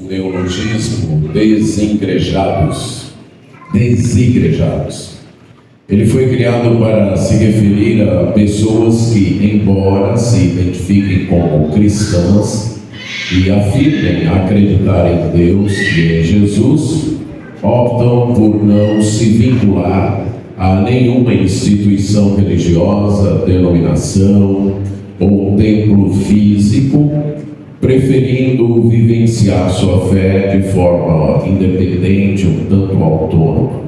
neologismo desigrejados. Desigrejados. Ele foi criado para se referir a pessoas que, embora se identifiquem como cristãs e afirmem acreditar em Deus e em Jesus, optam por não se vincular a nenhuma instituição religiosa, denominação ou templo físico, preferindo vivenciar sua fé de forma independente, um tanto autônoma.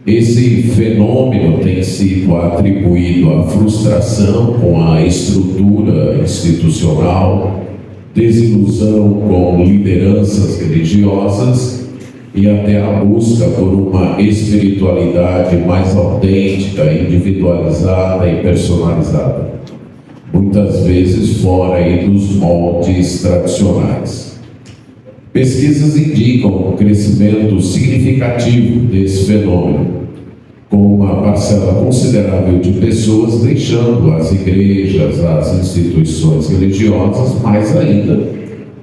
Esse fenômeno tem sido atribuído à frustração com a estrutura institucional, desilusão com lideranças religiosas e até a busca por uma espiritualidade mais autêntica, individualizada e personalizada, muitas vezes fora aí dos moldes tradicionais. Pesquisas indicam um crescimento significativo desse fenômeno, com uma parcela considerável de pessoas deixando as igrejas, as instituições religiosas, mais ainda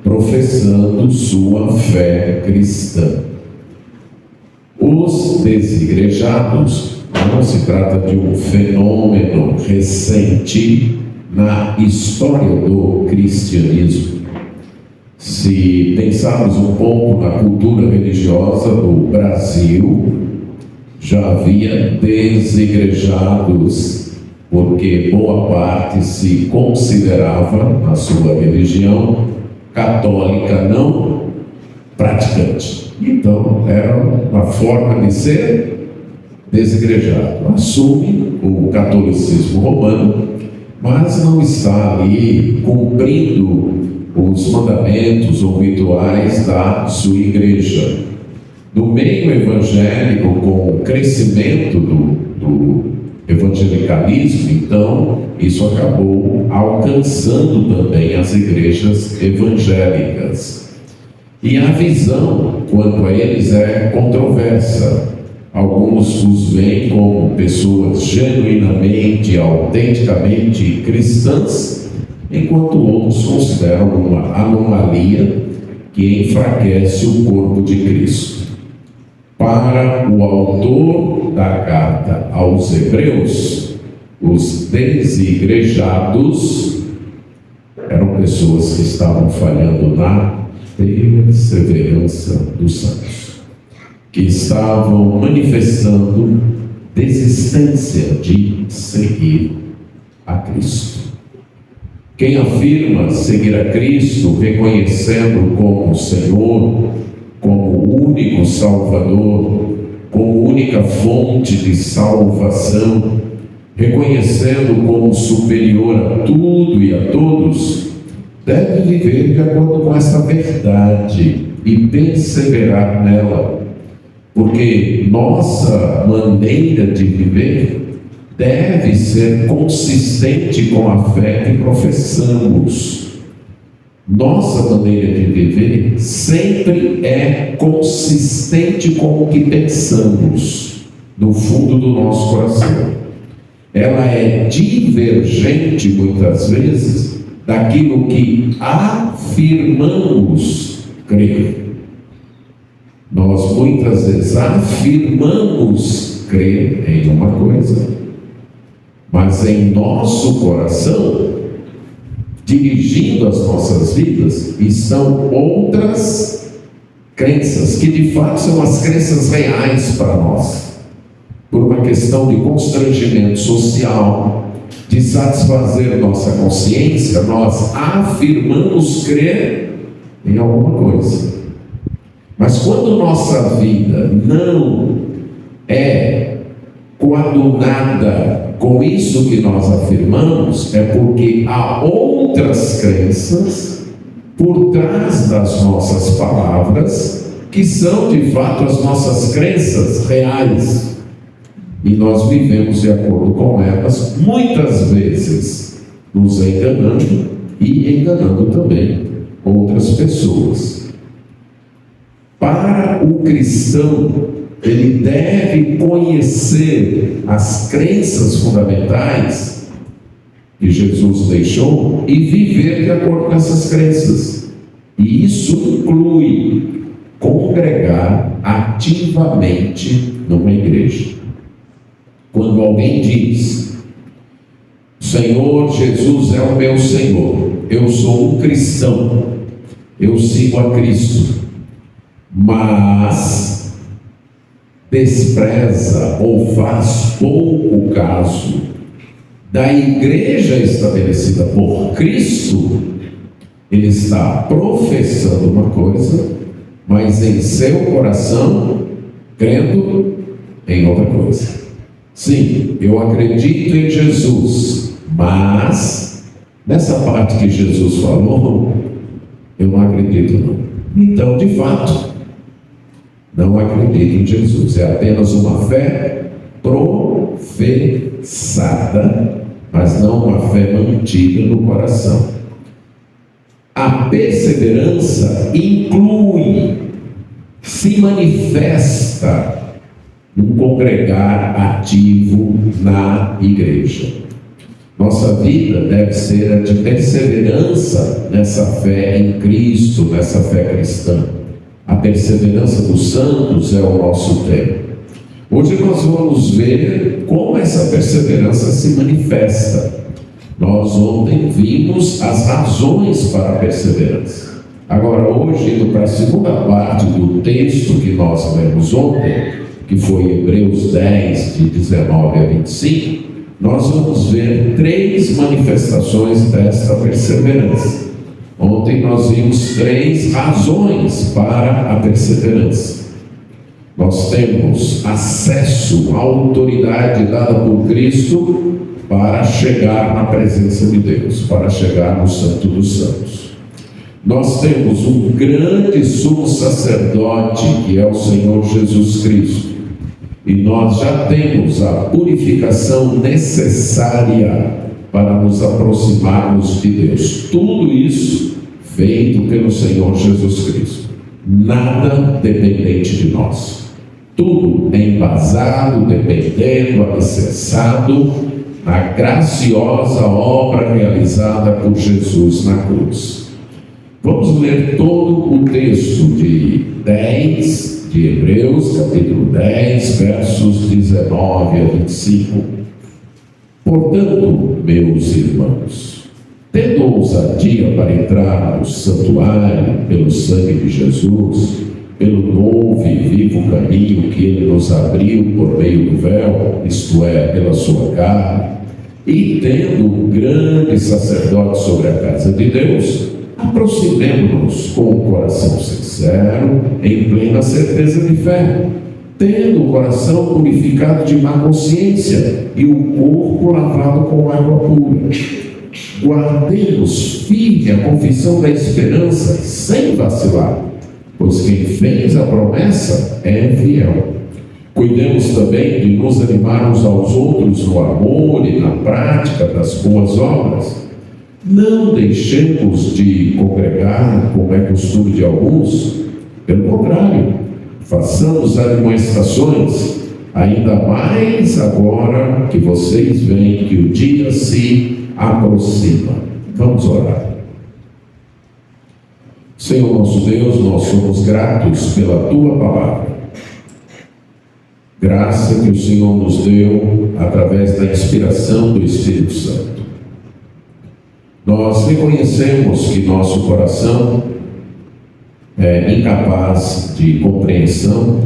professando sua fé cristã. Os desigrejados não se trata de um fenômeno recente na história do cristianismo. Se pensarmos um pouco na cultura religiosa do Brasil, já havia desigrejados, porque boa parte se considerava, na sua religião católica não praticante. Então, era uma forma de ser desigrejado. Assume o catolicismo romano, mas não está ali cumprindo os mandamentos ou rituais da sua igreja. No meio evangélico, com o crescimento do evangelicalismo, então, isso acabou alcançando também as igrejas evangélicas. E a visão quanto a eles é controversa. Alguns os veem como pessoas genuinamente, autenticamente cristãs, enquanto outros consideram uma anomalia que enfraquece o corpo de Cristo. Para o autor da carta aos Hebreus, os desigrejados eram pessoas que estavam falhando na perseverança dos santos, que estavam manifestando desistência de seguir a Cristo. Quem afirma seguir a Cristo, reconhecendo como Senhor, como único Salvador, como única fonte de salvação, reconhecendo como superior a tudo e a todos, deve viver de acordo com essa verdade e perseverar nela, porque nossa maneira de viver deve ser consistente com a fé que professamos. Nossa maneira de viver sempre é consistente com o que pensamos no fundo do nosso coração. Ela é divergente, muitas vezes, daquilo que afirmamos crer. Nós muitas vezes afirmamos crer em uma coisa, mas em nosso coração, dirigindo as nossas vidas, estão outras crenças, que de fato são as crenças reais para nós, por uma questão de constrangimento social, de satisfazer nossa consciência, nós afirmamos crer em alguma coisa. Mas quando nossa vida não é coadunada com isso que nós afirmamos, é porque há outras crenças por trás das nossas palavras, que são de fato as nossas crenças reais, e nós vivemos de acordo com elas, muitas vezes nos enganando e enganando também outras pessoas. Para o cristão, ele deve conhecer as crenças fundamentais que Jesus deixou e viver de acordo com essas crenças. E isso inclui congregar ativamente numa igreja. Quando alguém diz: Senhor Jesus é o meu Senhor, eu sou um cristão, eu sigo a Cristo, mas despreza ou faz pouco caso da igreja estabelecida por Cristo, ele está professando uma coisa, mas em seu coração crendo em outra coisa. Sim, eu acredito em Jesus, mas nessa parte que Jesus falou, eu não acredito não. Então, de fato, não acredito em Jesus. É apenas uma fé professada, mas não uma fé mantida no coração. A perseverança inclui, se manifesta num congregar ativo na igreja. Nossa vida deve ser a de perseverança nessa fé em Cristo, nessa fé cristã. A perseverança dos santos é o nosso tema. Hoje nós vamos ver como essa perseverança se manifesta. Nós ontem vimos as razões para a perseverança. Agora, hoje, indo para a segunda parte do texto que nós lemos ontem, que foi Hebreus 10, de 19 a 25, nós vamos ver 3 manifestações desta perseverança. Ontem nós vimos 3 razões para a perseverança. Nós temos acesso à autoridade dada por Cristo para chegar na presença de Deus, para chegar no Santo dos Santos. Nós temos um grande sumo sacerdote, que é o Senhor Jesus Cristo, e nós já temos a purificação necessária para nos aproximarmos de Deus. Tudo isso feito pelo Senhor Jesus Cristo. Nada dependente de nós. Tudo embasado, dependendo, alicerçado na graciosa obra realizada por Jesus na cruz. Vamos ler todo o texto de 10 de Hebreus, capítulo 10, versos 19 a 25. Portanto, meus irmãos, tendo ousadia para entrar no santuário pelo sangue de Jesus, pelo novo e vivo caminho que ele nos abriu por meio do véu, isto é, pela sua carne, e tendo um grande sacerdote sobre a casa de Deus, aproximemo-nos com o coração sincero, em plena certeza de fé, tendo o coração purificado de má consciência e o corpo lavado com água pura. Guardemos firme a confissão da esperança, sem vacilar, pois quem fez a promessa é fiel. Cuidemos também de nos animar uns aos outros no amor e na prática das boas obras. Não deixemos de congregar, como é costume de alguns. Pelo contrário, façamos admoestações, ainda mais agora que vocês veem que o dia se aproxima. Vamos orar. Senhor nosso Deus, nós somos gratos pela Tua palavra. Graça que o Senhor nos deu através da inspiração do Espírito Santo. Nós reconhecemos que nosso coração é incapaz de compreensão,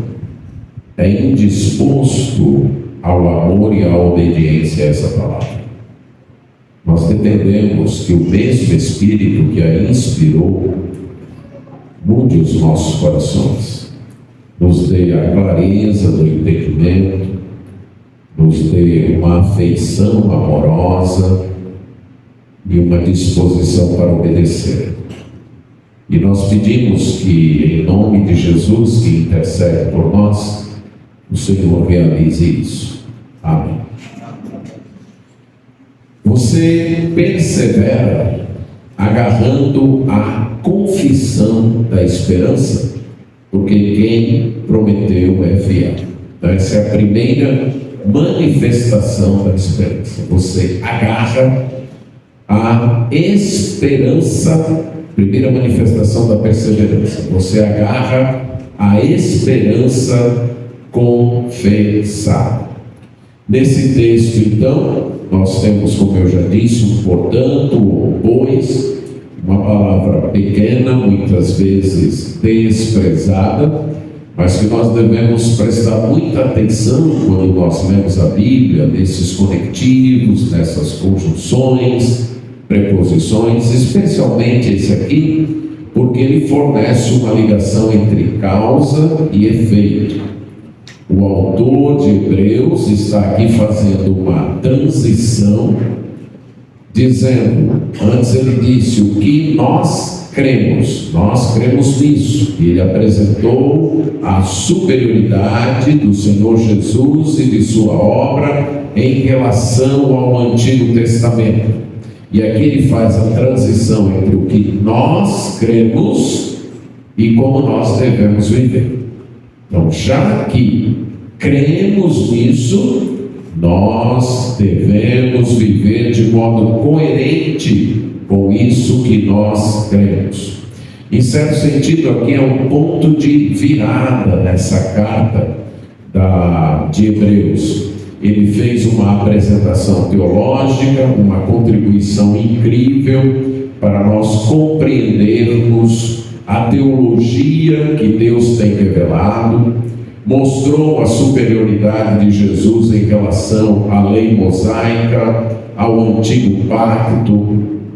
é indisposto ao amor e à obediência a essa palavra. Nós dependemos que o mesmo Espírito que a inspirou mude os nossos corações, nos dê a clareza do entendimento, nos dê uma afeição amorosa e uma disposição para obedecer. E nós pedimos que, em nome de Jesus, que intercede por nós, o Senhor realize isso. Amém. Você persevera agarrando a confissão da esperança, porque quem prometeu é fiel. Então, essa é a primeira manifestação da esperança. Você agarra a esperança Primeira manifestação da perseverança. Você agarra a esperança confessada. Nesse texto, então, nós temos, como eu já disse, um portanto, ou pois, uma palavra pequena, muitas vezes desprezada, mas que nós devemos prestar muita atenção quando nós lemos a Bíblia, nesses conectivos, nessas conjunções, preposições, especialmente esse aqui, porque ele fornece uma ligação entre causa e efeito. O autor de Hebreus está aqui fazendo uma transição, dizendo, antes ele disse o que nós cremos nisso, e ele apresentou a superioridade do Senhor Jesus e de sua obra em relação ao Antigo Testamento. E aqui ele faz a transição entre o que nós cremos e como nós devemos viver. Então, já que cremos nisso, nós devemos viver de modo coerente com isso que nós cremos. Em certo sentido, aqui é um ponto de virada nessa carta de Hebreus. Ele fez uma apresentação teológica, uma contribuição incrível para nós compreendermos a teologia que Deus tem revelado, mostrou a superioridade de Jesus em relação à lei mosaica, ao antigo pacto,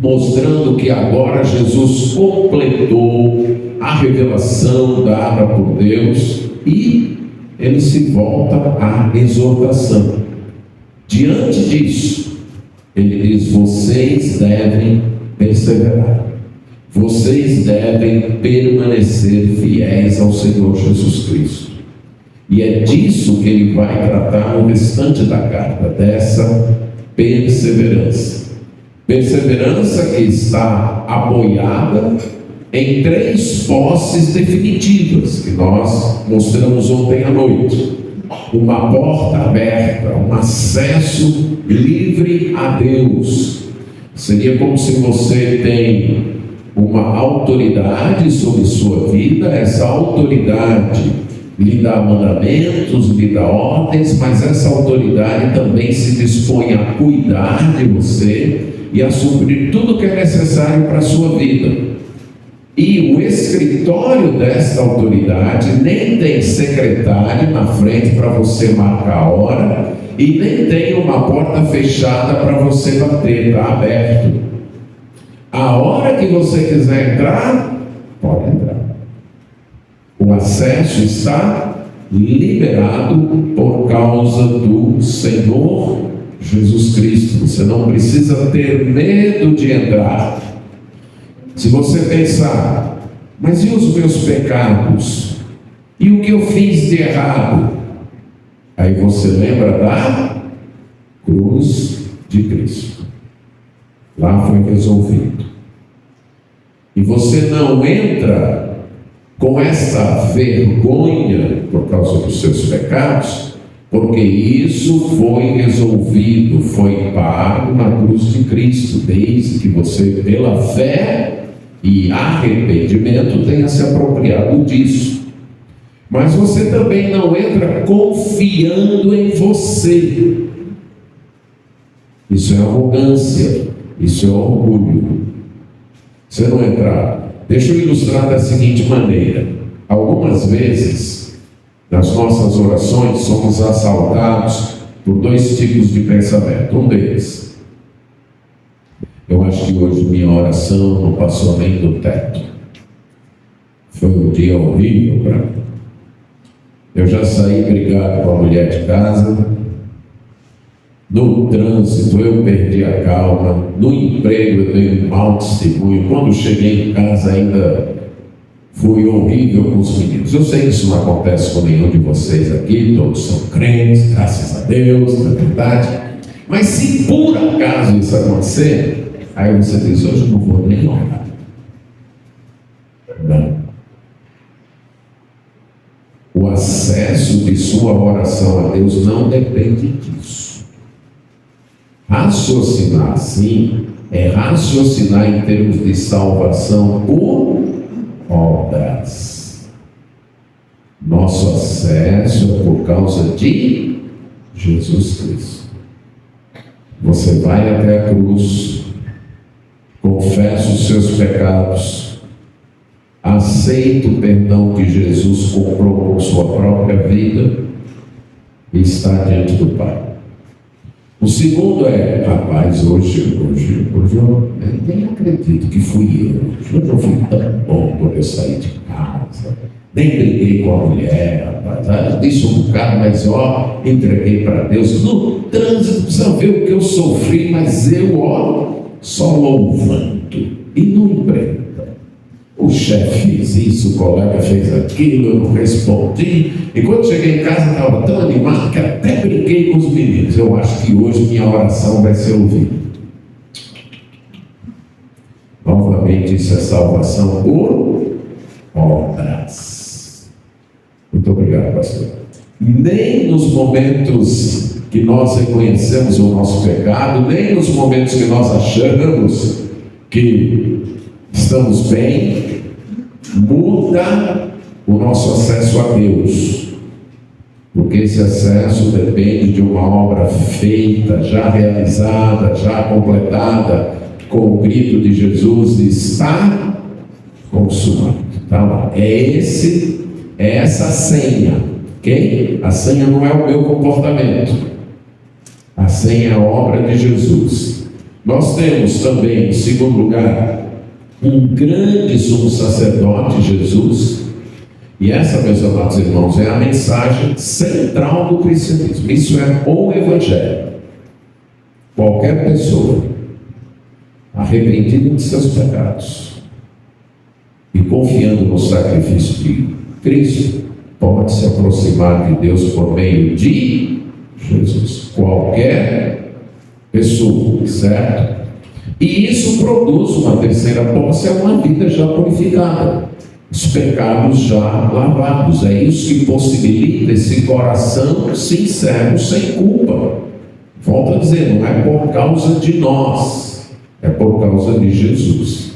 mostrando que agora Jesus completou a revelação dada por Deus e ele se volta à exortação. Diante disso, ele diz: vocês devem perseverar, vocês devem permanecer fiéis ao Senhor Jesus Cristo. E é disso que ele vai tratar no restante da carta, dessa perseverança. Perseverança que está apoiada em 3 posses definitivas que nós mostramos ontem à noite. Uma porta aberta, um acesso livre a Deus. Seria como se você tem uma autoridade sobre sua vida, essa autoridade lhe dá mandamentos, lhe dá ordens, mas essa autoridade também se dispõe a cuidar de você e a suprir tudo o que é necessário para a sua vida. E o escritório desta autoridade nem tem secretário na frente para você marcar a hora, e nem tem uma porta fechada para você bater, está aberto. A hora que você quiser entrar, pode entrar. O acesso está liberado por causa do Senhor Jesus Cristo. Você não precisa ter medo de entrar. Se você pensar, mas e os meus pecados? E o que eu fiz de errado? Aí você lembra da cruz de Cristo. Lá foi resolvido. E você não entra com essa vergonha por causa dos seus pecados, porque isso foi resolvido, foi pago na cruz de Cristo, desde que você, pela fé e arrependimento, tenha se apropriado disso. Mas você também não entra confiando em você. Isso é arrogância, isso é orgulho. Você não entra. Deixa eu ilustrar da seguinte maneira. Algumas vezes, nas nossas orações, somos assaltados por 2 tipos de pensamento. Um deles: eu acho que hoje minha oração não passou nem do teto. Foi um dia horrível para mim. Eu já saí brigado com a mulher de casa. No trânsito eu perdi a calma. No emprego eu dei um mau testemunho. Quando cheguei em casa ainda fui horrível com os meninos. Eu sei que isso não acontece com nenhum de vocês aqui. Todos são crentes, graças a Deus, na verdade. Mas se por acaso isso acontecer, aí você diz: hoje eu não vou nem orar. Não. O acesso de sua oração a Deus não depende disso. Raciocinar assim é raciocinar em termos de salvação por obras. Nosso acesso é por causa de Jesus Cristo. Você vai até a cruz, confessa os seus pecados, aceita o perdão que Jesus comprou com sua própria vida e está diante do Pai. O segundo é, rapaz, hoje eu nem acredito que fui eu. Hoje eu fui tão bom por eu sair de casa. Nem briguei com a mulher, rapaz. Disse um bocado, mas entreguei para Deus. No trânsito, precisa ver o que eu sofri, mas eu, só louvando e não empreenda. O chefe fez isso, o colega fez aquilo, eu não respondi. E quando cheguei em casa, estava tão animado que até brinquei com os meninos. Eu acho que hoje minha oração vai ser ouvida. Novamente, isso é salvação por obras. Muito obrigado, pastor. Nem nos momentos que nós reconhecemos o nosso pecado, nem nos momentos que nós achamos que estamos bem, muda o nosso acesso a Deus, porque esse acesso depende de uma obra feita, já realizada, já completada, com o grito de Jesus: está consumado. Tá lá. É essa senha, ok? A senha não é o meu comportamento, a senha é a obra de Jesus. Nós temos também, em segundo lugar, um grande sumo sacerdote, Jesus, e essa, meus amados irmãos, é a mensagem central do cristianismo. Isso é o Evangelho. Qualquer pessoa arrependida de seus pecados e confiando no sacrifício de Cristo pode se aproximar de Deus por meio de Jesus. Qualquer pessoa, certo? E isso produz uma terceira posse, é uma vida já purificada, os pecados já lavados. É isso que possibilita esse coração sincero, sem culpa. Volto a dizer, não é por causa de nós, é por causa de Jesus.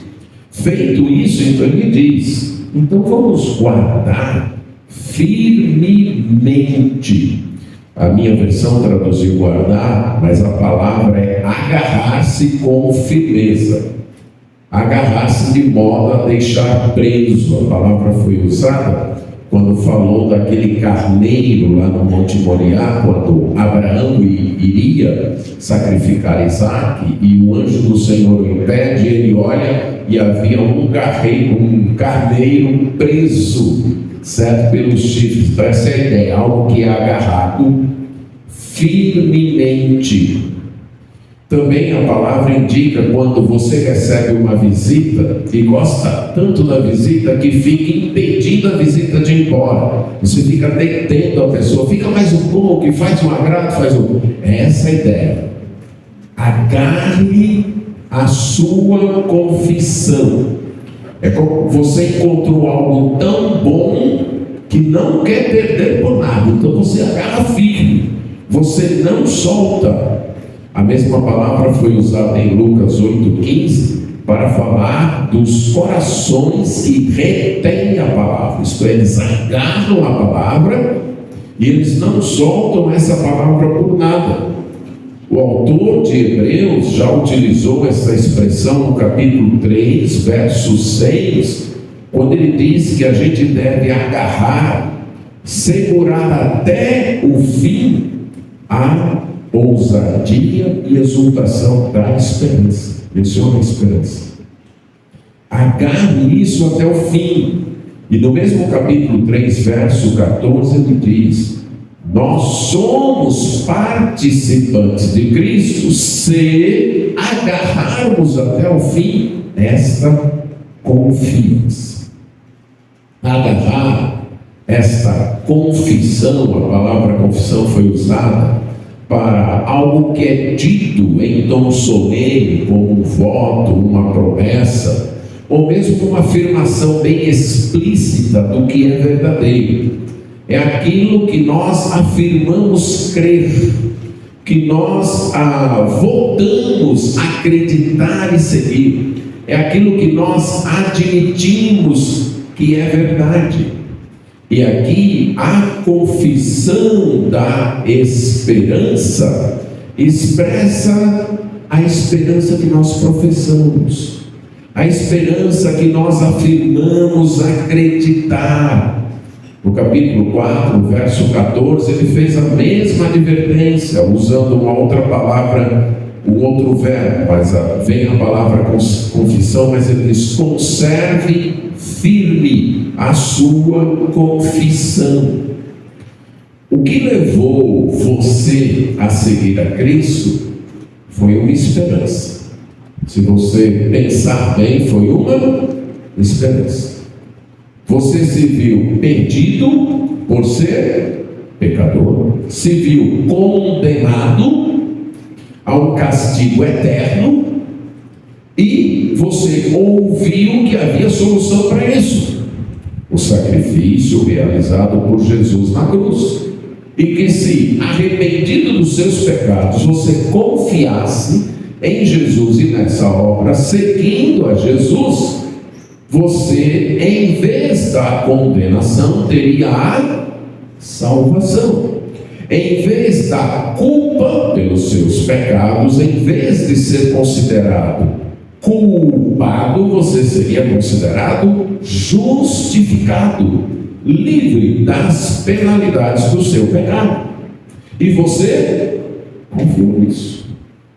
Feito isso, então ele diz: então vamos guardar firmemente. A minha versão traduziu guardar, mas a palavra é agarrar-se com firmeza. Agarrar-se de modo a deixar preso. A palavra foi usada quando falou daquele carneiro lá no Monte Moriá, quando Abraão iria sacrificar Isaac, e o anjo do Senhor o impede, ele olha e havia um carneiro preso, certo, pelos chifres. Então essa é a ideia, algo que é agarrado firmemente. Também a palavra indica quando você recebe uma visita e gosta tanto da visita que fica impedindo a visita de ir embora. Você fica detendo a pessoa, fica mais um pouco e faz um agrado, é essa a ideia. Agarre a sua confissão. É como você encontrou algo tão bom que não quer perder por nada, então você agarra firme, você não solta. A mesma palavra foi usada em Lucas 8,15 para falar dos corações que retêm a palavra. Isto é, eles agarram a palavra e eles não soltam essa palavra por nada. O autor de Hebreus já utilizou essa expressão no capítulo 3, verso 6, quando ele diz que a gente deve agarrar, segurar até o fim a ousadia e exultação da esperança. Menciona a esperança. Agarre isso até o fim. E no mesmo capítulo 3, verso 14, ele diz: nós somos participantes de Cristo se agarrarmos até o fim esta confiança. Agarrar esta confissão, a palavra confissão foi usada para algo que é dito em tom solene, como um voto, uma promessa, ou mesmo uma afirmação bem explícita do que é verdadeiro. É aquilo que nós afirmamos crer, que nós voltamos a acreditar e seguir. É aquilo que nós admitimos que é verdade. E aqui a confissão da esperança expressa a esperança que nós professamos, a esperança que nós afirmamos acreditar. No capítulo 4, verso 14, ele fez a mesma advertência, usando uma outra palavra, um outro verbo, mas vem a palavra confissão, mas ele diz: conserve firme a sua confissão. O que levou você a seguir a Cristo foi uma esperança. Se você pensar bem, foi uma esperança. Você se viu perdido por ser pecador, se viu condenado a um castigo eterno, e você ouviu que havia solução para isso: o sacrifício realizado por Jesus na cruz. E que, se arrependido dos seus pecados, você confiasse em Jesus e nessa obra, seguindo a Jesus, você, em vez da condenação, teria a salvação. Em vez da culpa pelos seus pecados, em vez de ser considerado culpado, você seria considerado justificado, livre das penalidades do seu pecado. E você confiou nisso,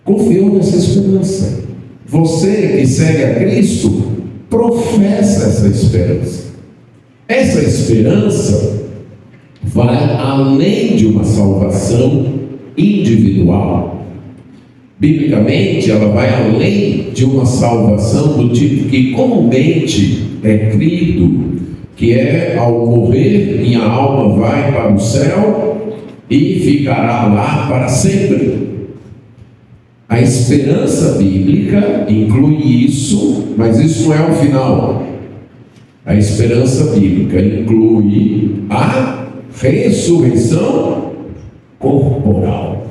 confiou nessa esperança. Você que segue a Cristo professa essa esperança. Essa esperança vai além de uma salvação individual. Biblicamente, ela vai além de uma salvação do tipo que comumente é crido, que é: ao morrer, minha alma vai para o céu e ficará lá para sempre. A esperança bíblica inclui isso, mas isso não é o final. A esperança bíblica inclui a ressurreição corporal.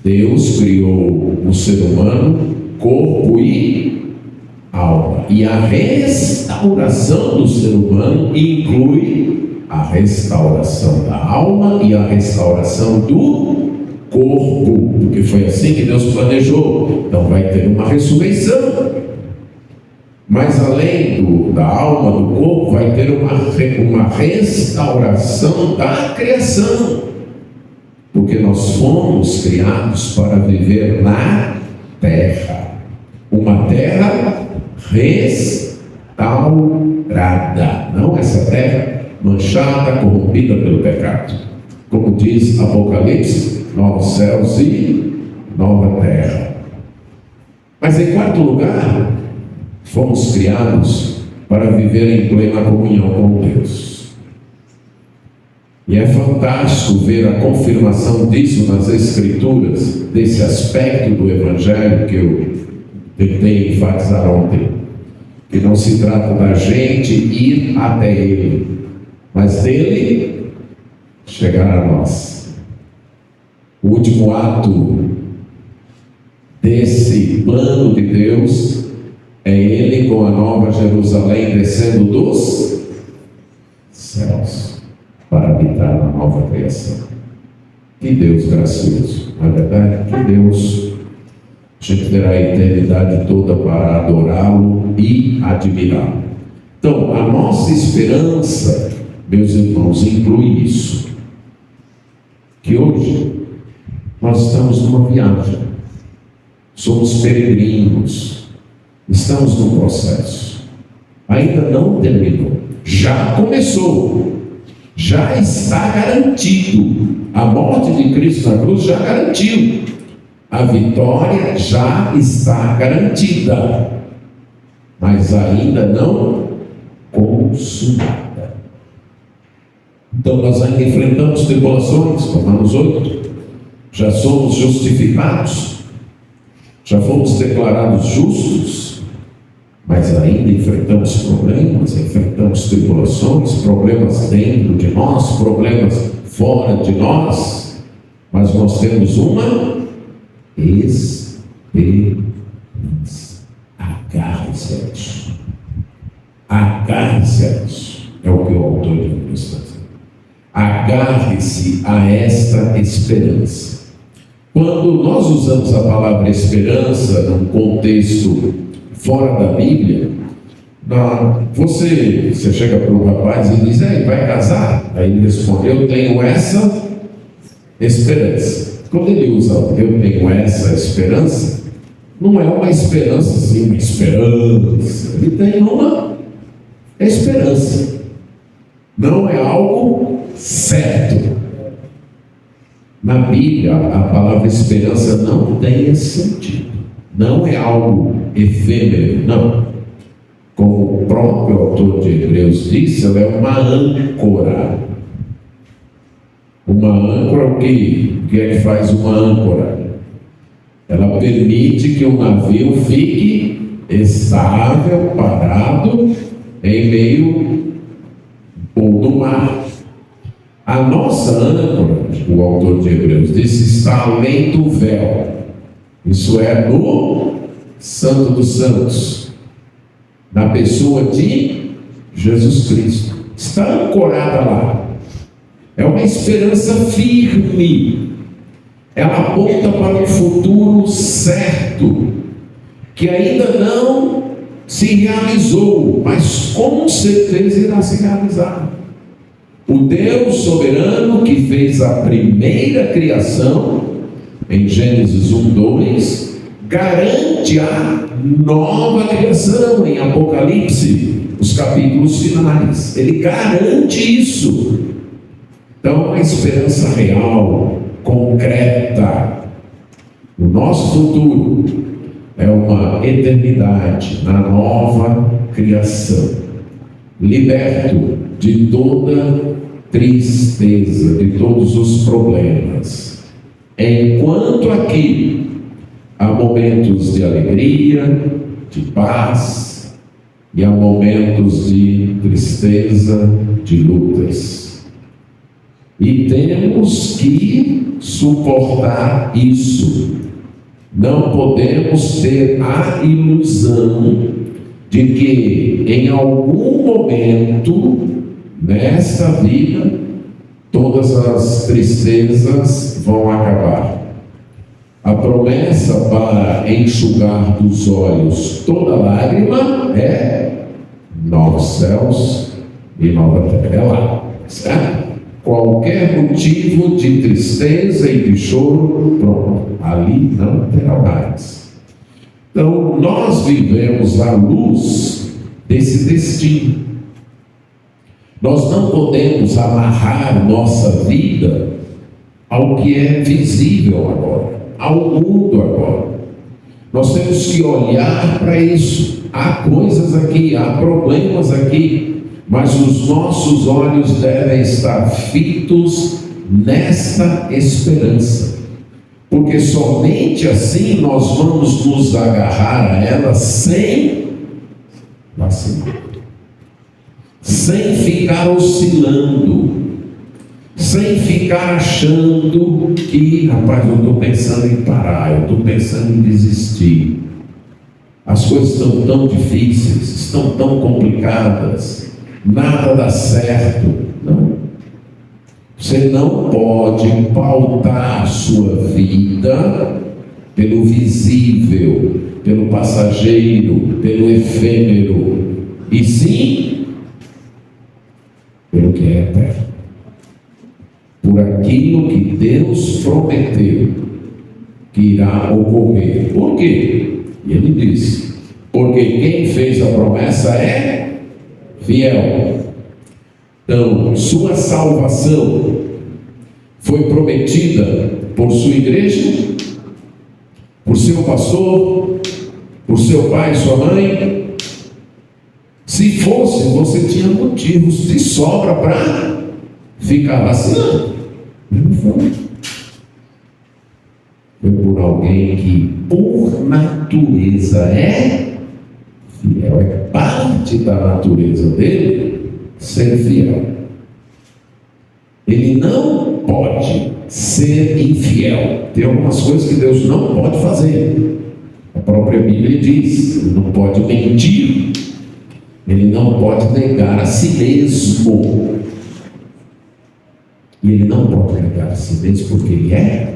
Deus criou o ser humano, corpo e alma. E a restauração do ser humano inclui a restauração da alma e a restauração do corpo, porque foi assim que Deus planejou. Então vai ter uma ressurreição, mas além da alma, do corpo, vai ter uma restauração da criação, porque nós fomos criados para viver na terra, uma terra restaurada, não essa terra manchada, corrompida pelo pecado. Como diz Apocalipse: novos céus e nova terra. Mas em quarto lugar, fomos criados para viver em plena comunhão com Deus. E é fantástico ver a confirmação disso nas Escrituras, desse aspecto do Evangelho que eu tentei enfatizar ontem. Que não se trata da gente ir até Ele, mas dele chegar a nós. O último ato desse plano de Deus é Ele com a nova Jerusalém descendo dos céus para habitar na nova criação. Que Deus gracioso, não é verdade? Que Deus, a gente terá a eternidade toda para adorá-lo e admirá-lo. Então, a nossa esperança, meus irmãos, inclui isso. Que hoje nós estamos numa viagem, somos peregrinos, estamos num processo, ainda não terminou, já começou, já está garantido. A morte de Cristo na cruz já garantiu, a vitória já está garantida, mas ainda não consumada. Então nós ainda enfrentamos tribulações, Romanos 8, já somos justificados, já fomos declarados justos, mas ainda enfrentamos problemas, enfrentamos tribulações, problemas dentro de nós, problemas fora de nós. mas nós temos uma esperança. Agarre-se a isso. Agarre-se a isso. É o que o autor de Hebreus está dizendo. Agarre-se a esta esperança. Quando nós usamos a palavra esperança num contexto fora da Bíblia, você chega para o rapaz e diz: vai casar? Aí ele responde: eu tenho essa esperança. Quando ele usa eu tenho essa esperança, não é uma esperança assim, uma esperança. Ele tem uma esperança. Não é algo certo. Na Bíblia, a palavra esperança não tem esse sentido. Não é algo efêmero, não. Como o próprio autor de Hebreus disse, ela é uma âncora. Uma âncora, o que é que faz uma âncora? Ela permite que o navio fique estável, parado, em meio ou no mar. A nossa âncora, o autor de Hebreus disse, está além do véu. Isso é no Santo dos Santos, na pessoa de Jesus Cristo. Está ancorada lá. É uma esperança firme. Ela aponta para um futuro certo, que ainda não se realizou, mas com certeza irá se realizar. O Deus soberano que fez a primeira criação, em Gênesis 1:2, garante a nova criação em Apocalipse, os capítulos finais. Ele garante isso. Então, a esperança real, concreta, o nosso futuro é uma eternidade na nova criação, liberto de toda tristeza, de todos os problemas. Enquanto aqui há momentos de alegria, de paz, e há momentos de tristeza, de lutas. E temos que suportar isso. Não podemos ter a ilusão de que em algum momento nesta vida todas as tristezas vão acabar. A promessa para enxugar dos olhos toda lágrima é novos céus e nova terra. É lá, certo? Qualquer motivo de tristeza e de choro, pronto, ali não terá mais. Então, nós vivemos à luz desse destino. Nós não podemos amarrar nossa vida ao que é visível agora, ao mundo agora. Nós temos que olhar para isso. Há coisas aqui, há problemas aqui, mas os nossos olhos devem estar fitos nesta esperança, porque somente assim nós vamos nos agarrar a ela sem vacilar, sem ficar oscilando, sem ficar achando que, rapaz, eu estou pensando em parar, eu estou pensando em desistir. As coisas estão tão difíceis, estão tão complicadas, nada dá certo. Não. Você não pode pautar a sua vida pelo visível, pelo passageiro, pelo efêmero, e sim pelo que é eterno, por aquilo que Deus prometeu que irá ocorrer. Por quê? E ele disse: porque quem fez a promessa é fiel. Então, sua salvação foi prometida por sua igreja, por seu pastor, por seu pai e sua mãe. Se fosse, você tinha motivos de sobra para ficar vacilando. Não foi. Foi por alguém que, por natureza, é fiel. É parte da natureza dele ser fiel. Ele não pode ser infiel. Tem algumas coisas que Deus não pode fazer. A própria Bíblia diz: Ele não pode mentir, Ele não pode negar a si mesmo. E Ele não pode negar a si mesmo porque Ele é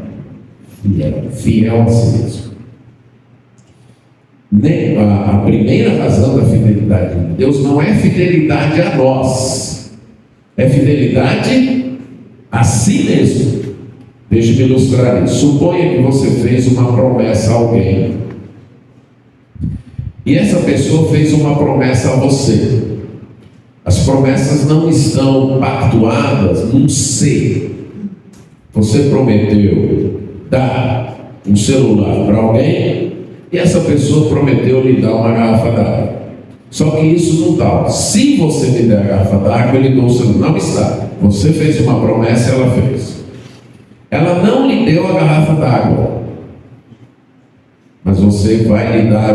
fiel a si mesmo. A primeira razão da fidelidade de Deus não é fidelidade a nós, é fidelidade a si mesmo. Deixe-me ilustrar isso. Suponha que você fez uma promessa a alguém, e essa pessoa fez uma promessa a você. As promessas não estão pactuadas num ser. Você prometeu dar um celular para alguém, e essa pessoa prometeu lhe dar uma garrafa d'água. Só que isso não está. Se você me der a garrafa d'água, ele deu o celular. Não está. Você fez uma promessa, ela fez. Ela não lhe deu a garrafa d'água, mas você vai lhe dar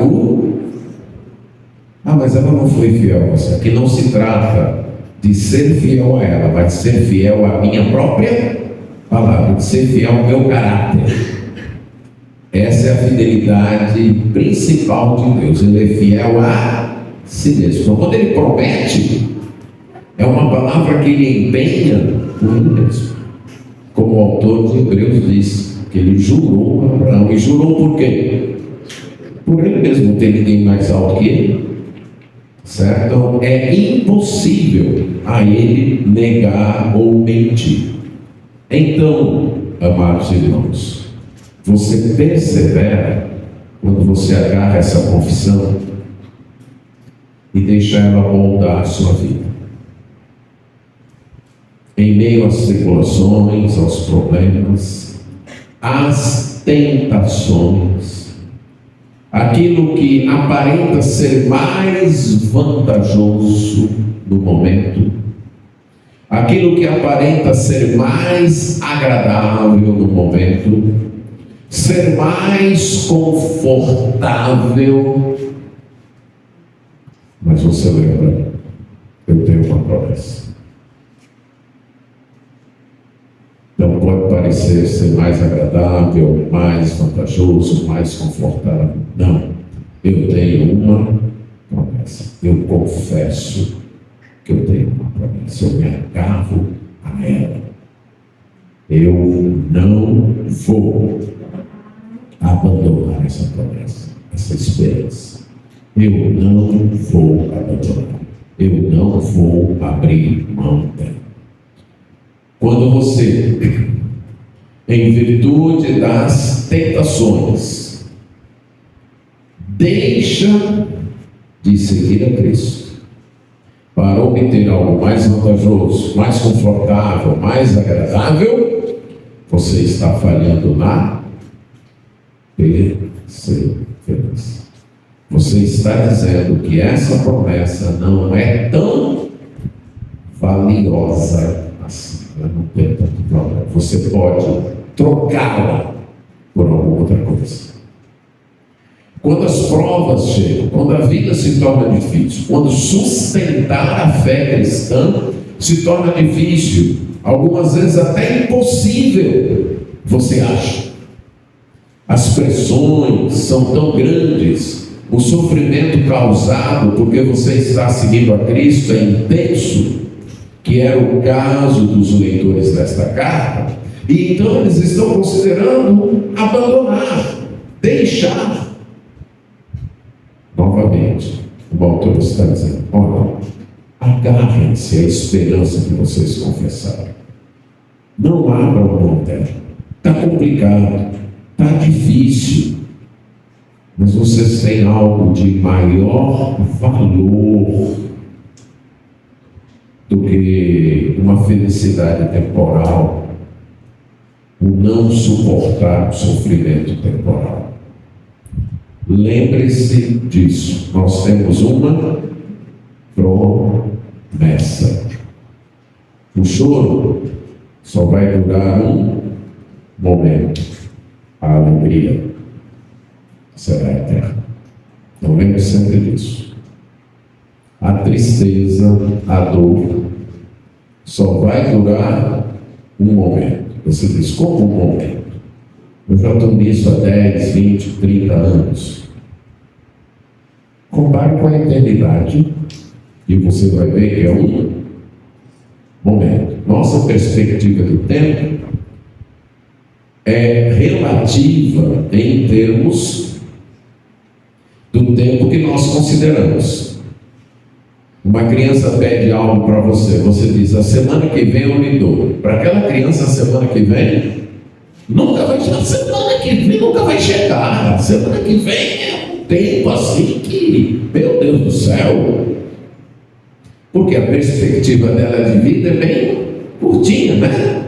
mas ela não foi fiel a você. Aqui não se trata de ser fiel a ela, mas de ser fiel à minha própria palavra, de ser fiel ao meu caráter. Essa é a fidelidade principal de Deus. Ele é fiel a si mesmo. Então, quando Ele promete, é uma palavra que Ele empenha por Ele mesmo. Como o autor de Hebreus diz, que Ele jurou a Abraão. E jurou por quê? Por Ele mesmo. Não tem ninguém mais alto que Ele. Certo? Então, é impossível a Ele negar ou mentir. Então, amados irmãos, você persevera quando você agarra essa confissão e deixa ela moldar a sua vida. Em meio às tribulações, aos problemas, às tentações, aquilo que aparenta ser mais vantajoso no momento, aquilo que aparenta ser mais agradável no momento, ser mais confortável, mas você lembra, eu tenho uma promessa. Não pode parecer ser mais agradável, mais vantajoso, mais confortável. Não. Eu tenho uma promessa. Eu confesso que eu tenho uma promessa. Eu me agarro a ela. Eu não vou abandonar essa promessa, essa esperança. Eu não vou abandonar. Eu não vou abrir mão dela. Quando você, em virtude das tentações, deixa de seguir a Cristo para obter algo mais vantajoso, mais confortável, mais agradável, você está falhando na perseverança. Você está dizendo que essa promessa não é tão valiosa assim. Ela não tem tanto problema. Você pode trocá-la por alguma outra coisa. Quando as provas chegam, quando a vida se torna difícil, quando sustentar a fé cristã se torna difícil, algumas vezes até impossível, você acha. As pressões são tão grandes, o sofrimento causado porque você está seguindo a Cristo é intenso, que era o caso dos leitores desta carta, e então eles estão considerando abandonar, deixar. Novamente, o autor está dizendo: olha, agarrem-se à esperança que vocês confessaram. Não abram mão dela. Está complicado, está difícil, mas vocês têm algo de maior valor do que uma felicidade temporal, o não suportar o sofrimento temporal. Lembre-se disso. Nós temos uma promessa. O choro só vai durar um momento. A alegria será eterna. Então lembre sempre disso. A tristeza, a dor, só vai durar um momento. Você diz, como um momento? Eu já estou nisso há 10, 20, 30 anos. Compare com a eternidade e você vai ver que é um momento. Nossa perspectiva do tempo é relativa em termos do tempo que nós consideramos. Uma criança pede algo para você, você diz, a semana que vem eu lhe dou. Para aquela criança, a semana que vem nunca vai chegar. A semana que vem nunca vai chegar. A semana que vem é um tempo assim que, meu Deus do céu, porque a perspectiva dela de vida é bem curtinha, né?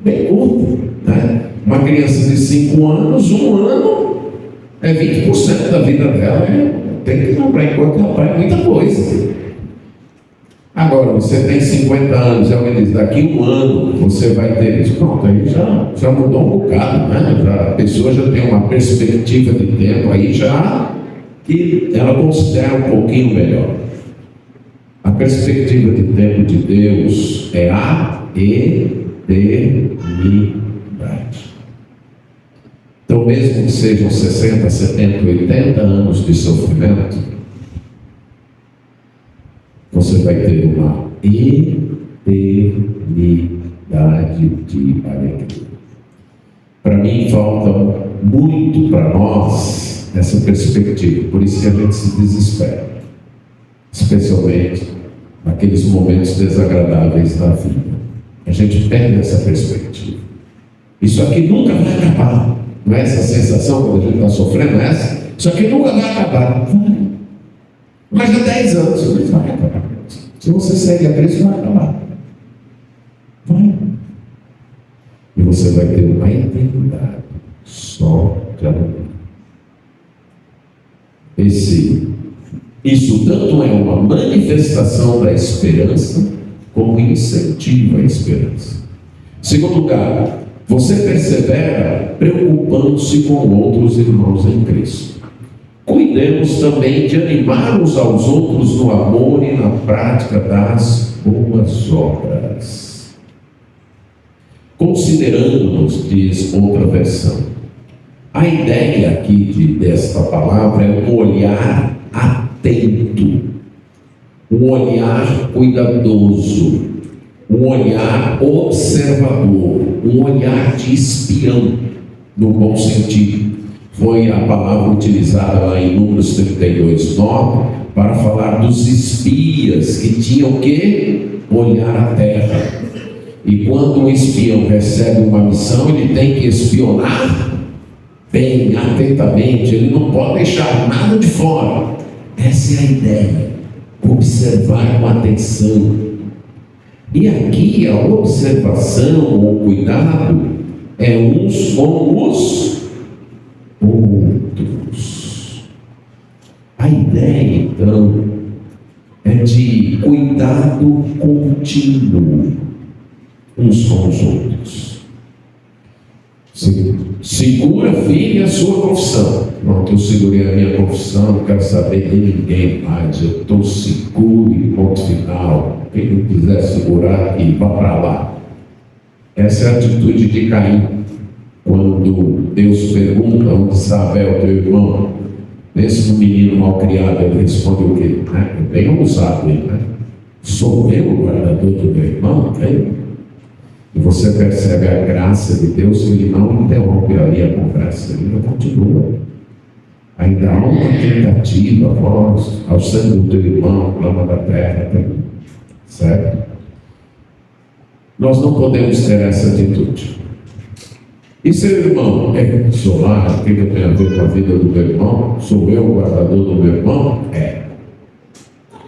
Bem curta, né? Uma criança de 5 anos, um ano é 20% da vida dela. Tem que lembrar enquanto ela vai muita coisa. Agora, você tem 50 anos, alguém diz, daqui um ano você vai ter isso. Pronto, aí já mudou um bocado, né? A pessoa já tem uma perspectiva de tempo aí já que ela considera um pouquinho melhor. A perspectiva de tempo de Deus é a eternidade. Então, mesmo que sejam 60, 70, 80 anos de sofrimento, você vai ter uma eternidade de alegria. Para mim, falta muito para nós essa perspectiva, por isso que a gente se desespera, especialmente naqueles momentos desagradáveis da vida. A gente perde essa perspectiva. Isso aqui nunca vai acabar. Não é essa sensação quando a gente está sofrendo, não é essa? Isso aqui nunca vai acabar. Vai. Mas há 10 anos, isso vai acabar. Se você segue a Cristo, vai acabar. Vai. E você vai ter uma eternidade só de alegria. Isso tanto é uma manifestação da esperança, como incentiva a esperança. Segundo lugar, você persevera preocupando-se com outros irmãos em Cristo. Cuidemos também de animar uns aos outros no amor e na prática das boas obras. Considerando-nos, diz outra versão, a ideia aqui desta palavra é um olhar atento, um olhar cuidadoso, um olhar observador, um olhar de espião, no bom sentido. Foi a palavra utilizada lá em Números 32:9 para falar dos espias que tinham que olhar a terra. E quando um espião recebe uma missão, ele tem que espionar bem, atentamente, ele não pode deixar nada de fora. Essa é a ideia, observar com atenção. E aqui a observação, o cuidado, é uns com os outros. A ideia, então, é de cuidado contínuo uns com os outros. Segura firme a sua confissão. Pronto, eu segurei a minha confissão, não quero saber de ninguém mais. Eu estou seguro e ponto final. Quem não quiser segurar aqui, vá para lá. Essa é a atitude de Caim. Quando Deus pergunta onde está Abel, teu irmão, pense no menino mal criado, ele responde o quê? Bem ousado ele, né? Sou eu o guardador do meu irmão? E você percebe a graça de Deus, que ele não interrompe ali a conversa, ele continua. Ainda há uma tentativa, voz, ao sangue do teu irmão, clama da terra, certo? Nós não podemos ter essa atitude. E seu irmão sou lá, o que tem a ver com a vida do meu irmão? Sou eu o guardador do meu irmão?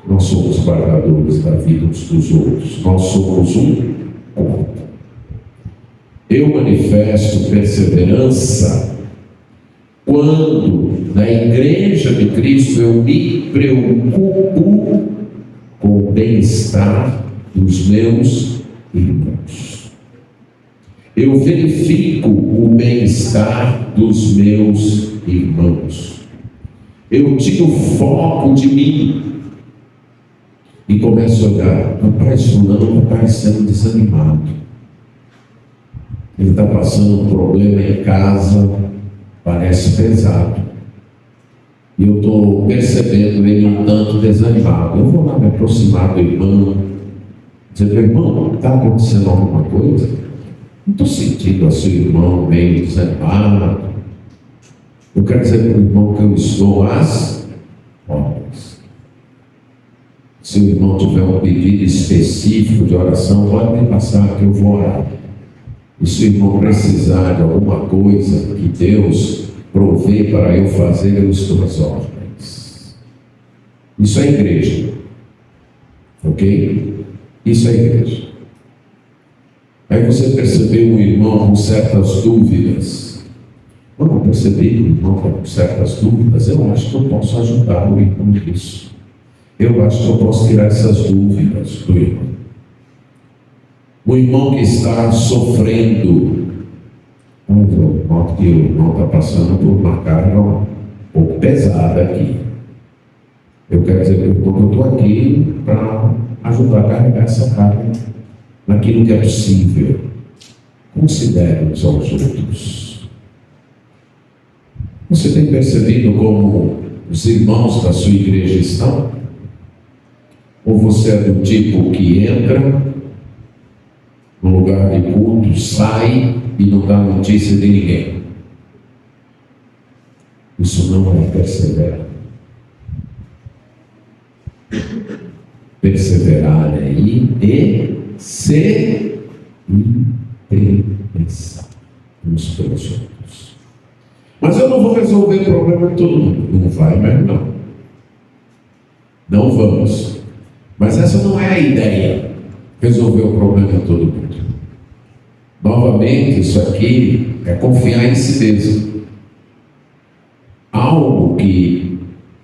Nós somos guardadores da vida uns dos outros. Nós somos um corpo. Eu manifesto perseverança quando na igreja de Cristo eu me preocupo com o bem-estar dos meus irmãos. Eu verifico o bem-estar dos meus irmãos. Eu tiro foco de mim e começo a olhar, rapaz, fulano está parecendo desanimado. ele está passando um problema em casa, parece pesado. E eu estou percebendo ele um tanto desanimado. Eu vou lá me aproximar do irmão, dizer: meu irmão, está acontecendo alguma coisa? Não estou sentindo a seu irmão meio desanimado. Eu quero dizer para o irmão que eu estou às ordens. Se o irmão tiver um pedido específico de oração, pode me passar que eu vou orar. E se o irmão precisar de alguma coisa que Deus provê para eu fazer, eu estou às ordens. Isso é igreja. Ok? Isso é igreja. Aí você percebeu um irmão com certas dúvidas. Eu não percebi que o irmão está com certas dúvidas. Eu acho que eu posso ajudar o irmão nisso. Eu acho que eu posso tirar essas dúvidas do irmão. O irmão que está sofrendo, noto que o irmão está passando por uma carga um pouco pesada aqui. Eu quero dizer para o irmão que eu estou aqui para ajudar a carregar essa carga naquilo que é possível. Considere uns aos outros. Você tem percebido como os irmãos da sua igreja estão? Ou você é do tipo que entra no lugar de culto, sai e não dá notícia de ninguém? Isso não é perseverar. Perseverar é ir e se interessar uns pelos outros. Mas eu não vou resolver o problema de todo mundo. Não vai, mas não. Não vamos. Mas essa não é a ideia. Resolver o problema de todo mundo. Novamente, isso aqui é confiar em si mesmo. Algo que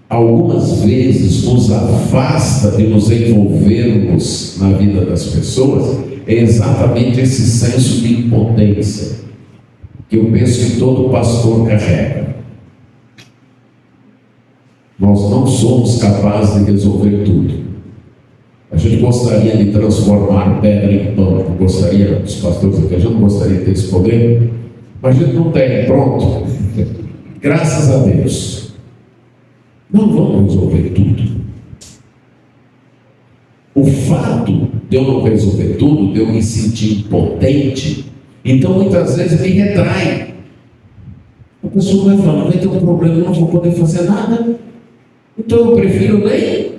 algumas vezes nos afasta de nos envolvermos na vida das pessoas é exatamente esse senso de impotência que eu penso que todo pastor carrega. Nós não somos capazes de resolver tudo. A gente gostaria de transformar pedra em pão. Gostaria, os pastores aqui, a gente não gostaria de ter esse poder, mas a gente não tem, pronto. Graças a Deus. Não vamos resolver tudo. O fato de eu não resolver tudo, de eu me sentir impotente, então muitas vezes me retrai. A pessoa vai falar: vai ter um problema, eu não vou poder fazer nada. Então eu prefiro nem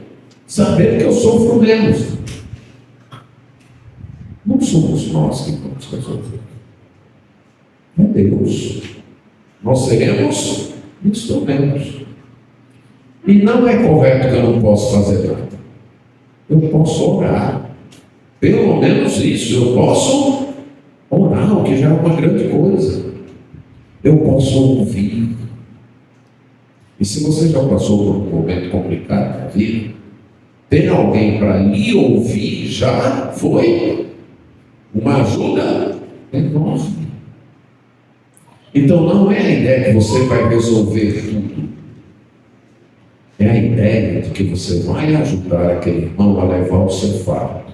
saber que eu sofro menos. Não somos nós que vamos resolver. É Deus. Nós seremos instrumentos. E não é correto que eu não posso fazer nada. Eu posso orar. Pelo menos isso. Eu posso orar, o que já é uma grande coisa. Eu posso ouvir. E se você já passou por um momento complicado na vida, ter alguém para lhe ouvir já foi uma ajuda enorme. Então não é a ideia que você vai resolver tudo. É a ideia de que você vai ajudar aquele irmão a levar o seu fardo.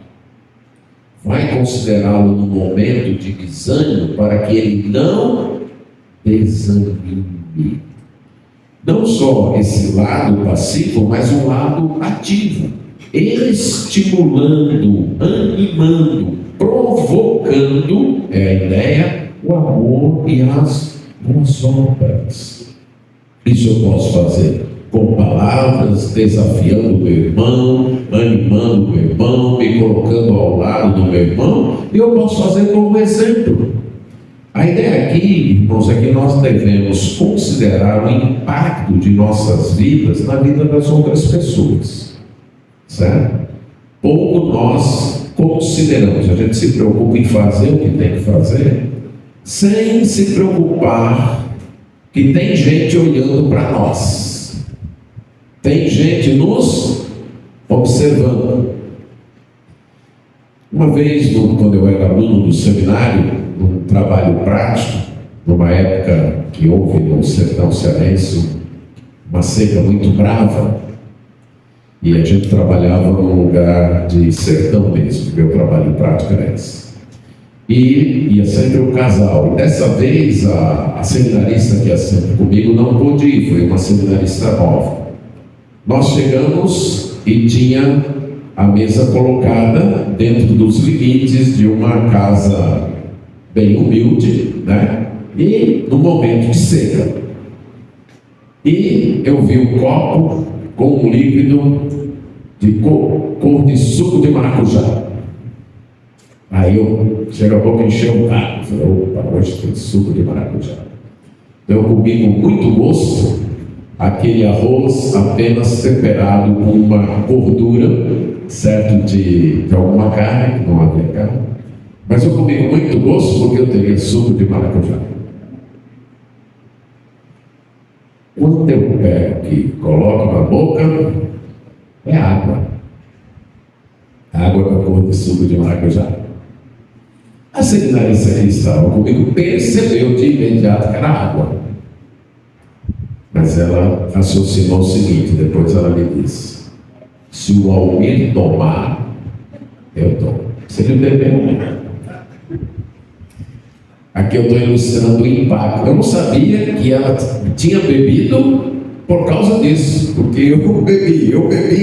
Vai considerá-lo no momento de desânimo para que ele não desanime. Não só esse lado passivo, mas um lado ativo. Estimulando, animando, provocando, é a ideia, o amor e as boas obras. Isso eu posso fazer com palavras, desafiando o meu irmão, animando o meu irmão, me colocando ao lado do meu irmão, e eu posso fazer como exemplo. A ideia aqui, irmãos, é que nós devemos considerar o impacto de nossas vidas na vida das outras pessoas. Certo? Pouco nós consideramos. A gente se preocupa em fazer o que tem que fazer, sem se preocupar que tem gente olhando para nós. Tem gente nos observando. Uma vez, quando eu era aluno do seminário, num trabalho prático, numa época que houve no sertão cearense uma seca muito brava, e a gente trabalhava num lugar de sertão mesmo. Meu trabalho prático era esse. e ia sempre um casal. E dessa vez a seminarista que ia sempre comigo não pôde ir, foi uma seminarista nova. Nós chegamos e tinha a mesa colocada dentro dos limites de uma casa bem humilde, né? E no momento de seca. E eu vi um copo com um líquido de cor de suco de maracujá. Aí eu, chega a pouco, encheu o carro. Falei, opa, hoje tem suco de maracujá. Então eu comi com muito gosto aquele arroz apenas temperado com uma gordura, certo, de alguma carne, que não havia carne. Mas eu comi com muito gosto porque eu teria suco de maracujá. Quando eu pego e coloco na boca, é água. Água com cor de suco de maracujá. A seminarista que estava comigo percebeu de imediato que era água. Mas ela raciocinou o seguinte, depois ela me disse: se o Almir tomar, eu tomo. Se ele beber, não. Aqui eu estou ilustrando o impacto. Eu não sabia que ela tinha bebido por causa disso, porque eu bebi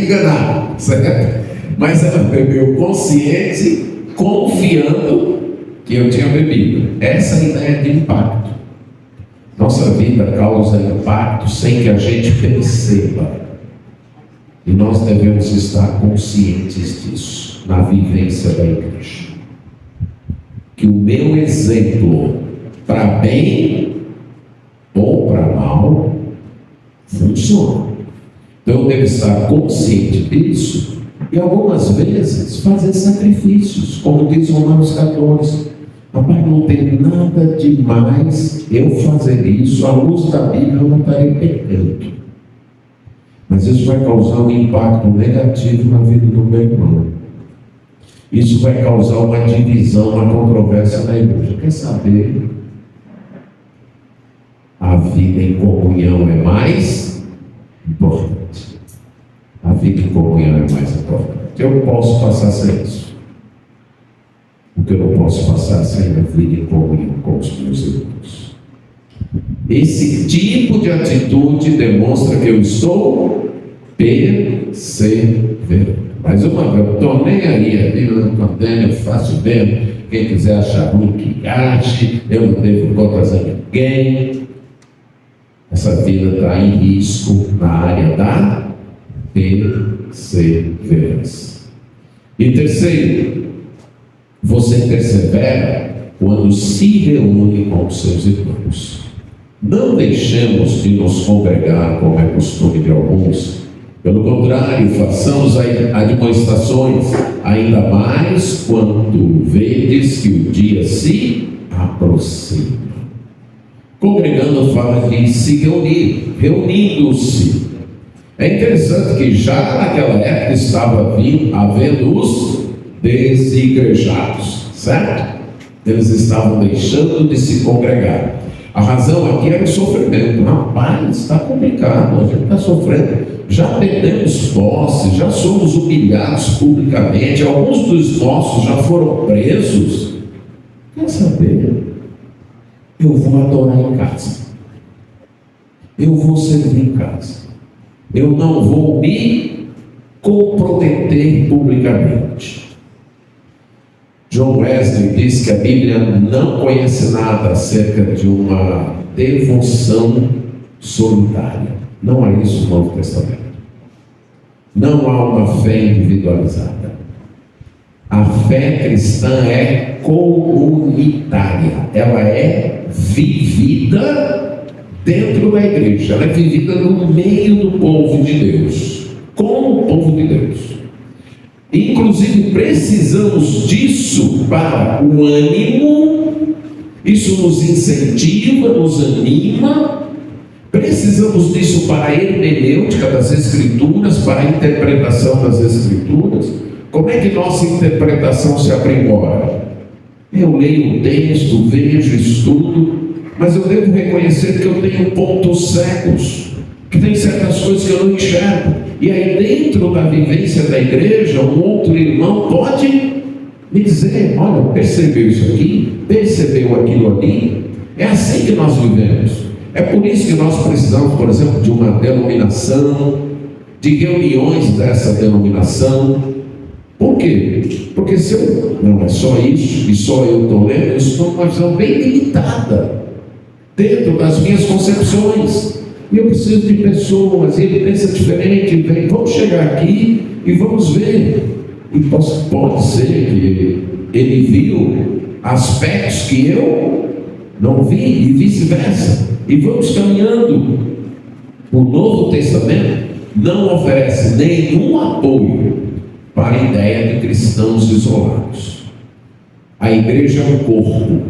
enganado, certo? Mas ela bebeu consciente, confiando que eu tinha bebido. Essa é a ideia de impacto. Nossa vida causa impacto sem que a gente perceba. E nós devemos estar conscientes disso na vivência da igreja. Que o meu exemplo, para bem ou para mal, funciona. Então eu devo estar consciente disso e algumas vezes fazer sacrifícios, como diz Romanos 14. Rapaz, não tem nada demais eu fazer isso, à luz da Bíblia eu não estarei pecando. Mas isso vai causar um impacto negativo na vida do meu irmão. Isso vai causar uma divisão, uma controvérsia na igreja. Quer saber? A vida em comunhão é mais importante. A vida em comunhão é mais importante. Eu posso passar sem isso. O que eu não posso passar sem a vida em comunhão com os meus irmãos. Esse tipo de atitude demonstra que eu estou perseverando. Mas uma vez, eu estou nem aí, a Bíblia não condena, eu faço bem. Quem quiser achar ruim, que ache, eu não devo contas a ninguém. Essa vida está em risco na área da perseverança. E terceiro, você persevera quando se reúne com os seus irmãos. Não deixemos de nos congregar, como é costume de alguns. Pelo contrário, façamos admoestações, ainda mais quando vedes que o dia se aproxima. Congregando fala de se reunir, reunindo-se. É interessante que já naquela época estava havendo os desigrejados, certo? Eles estavam deixando de se congregar. A razão aqui era o sofrimento. Rapaz, está complicado, a gente está sofrendo. Já perdemos posse, já somos humilhados publicamente, alguns dos nossos já foram presos. Quer saber? Eu vou adorar em casa. Eu vou servir em casa. Eu não vou me comprometer publicamente. John Wesley diz que a Bíblia não conhece nada acerca de uma devoção solitária. Não há isso no Novo Testamento. Não há uma fé individualizada. A fé cristã é comunitária. Ela é vivida dentro da igreja. Ela é vivida no meio do povo de Deus. Com o povo de Deus. Inclusive precisamos disso para o ânimo. Isso nos incentiva, nos anima. Precisamos disso para a hermenêutica das Escrituras, para a interpretação das Escrituras. Como é que nossa interpretação se aprimora? Eu leio o texto, vejo, estudo, mas eu devo reconhecer que eu tenho pontos cegos, que tem certas coisas que eu não enxergo. E aí dentro da vivência da igreja, um outro irmão pode me dizer: olha, percebeu isso aqui, percebeu aquilo ali. É assim que nós vivemos. É por isso que nós precisamos, por exemplo, de uma denominação, de reuniões dessa denominação. Por quê? Porque se eu não é só isso, e só eu estou lendo, eu estou numa visão bem limitada, dentro das minhas concepções. E eu preciso de pessoas, e ele pensa diferente, vem, vamos chegar aqui e vamos ver. E pode ser que ele viu aspectos que eu não vi, e vice-versa. E vamos caminhando. O Novo Testamento não oferece nenhum apoio para a ideia de cristãos isolados. A igreja é um corpo.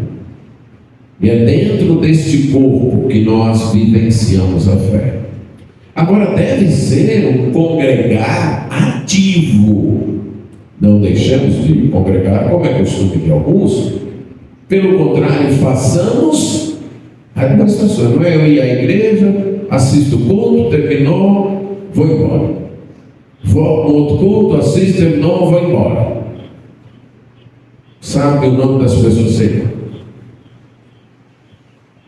E é dentro deste corpo que nós vivenciamos a fé. Agora, deve ser um congregar ativo. Não deixemos de congregar, como é costume de alguns. Pelo contrário, façamos administrações. Não é eu ir à igreja, assisto o culto, terminou, vou embora. Vou no outro culto, assisto, terminou, vou embora. Sabe o nome das pessoas? Sei.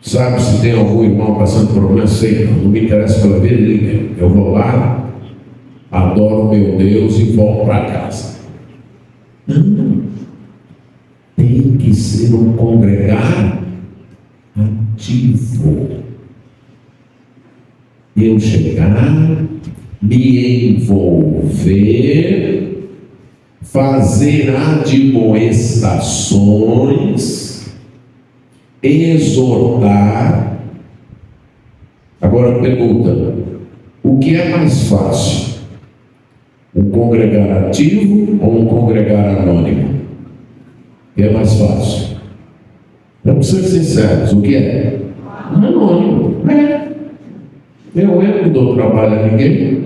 Sabe se tem algum irmão passando por problema? Sei. Não me interessa pela vida de ninguém. Eu vou lá, adoro meu Deus e volto para casa. Não. Tem que ser um congregar ativo. Eu chegar, me envolver, fazer admoestações, exortar. Agora pergunta: o que é mais fácil? Um congregar ativo ou um congregar anônimo? O que é mais fácil? Vamos ser sinceros, o que é? Anônimo. Eu não dou trabalho a ninguém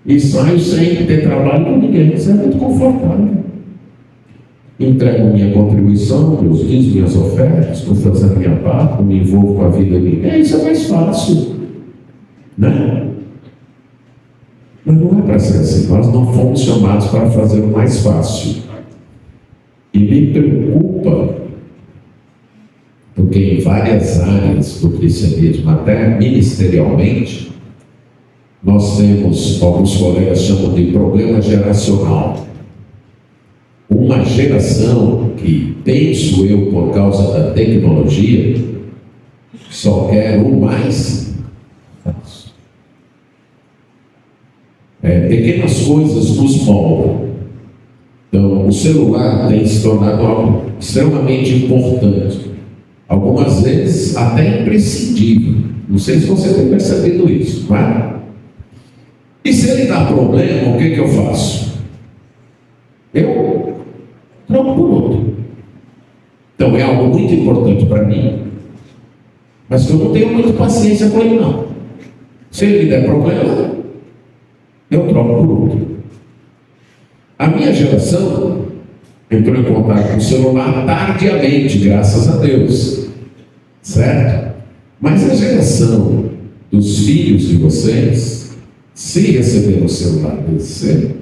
e saio sem ter trabalho com ninguém. Isso é muito confortável. Entrego minha contribuição, meus dízimos, minhas ofertas, estou fazendo a minha parte, não me envolvo com a vida de ninguém. Isso é mais fácil, né? Mas não é para ser assim. Nós não fomos chamados para fazer o mais fácil. E me preocupa, porque em várias áreas do cristianismo, até ministerialmente, nós temos, alguns colegas chamam de problema geracional. Uma geração que, penso eu, por causa da tecnologia, só quer o mais fácil. Pequenas coisas nos moldam. Então, o celular tem se tornado algo extremamente importante. Algumas vezes até imprescindível. Não sei se você tem percebido isso, não é? E se ele dá problema, o que eu faço? Eu troco por outro. Então é algo muito importante para mim, mas que eu não tenho muita paciência com ele, não. Se ele me der problema, eu troco por outro. A minha geração entrou em contato com o celular tardiamente, graças a Deus, certo? Mas a geração dos filhos de vocês, se receber o celular desse cedo,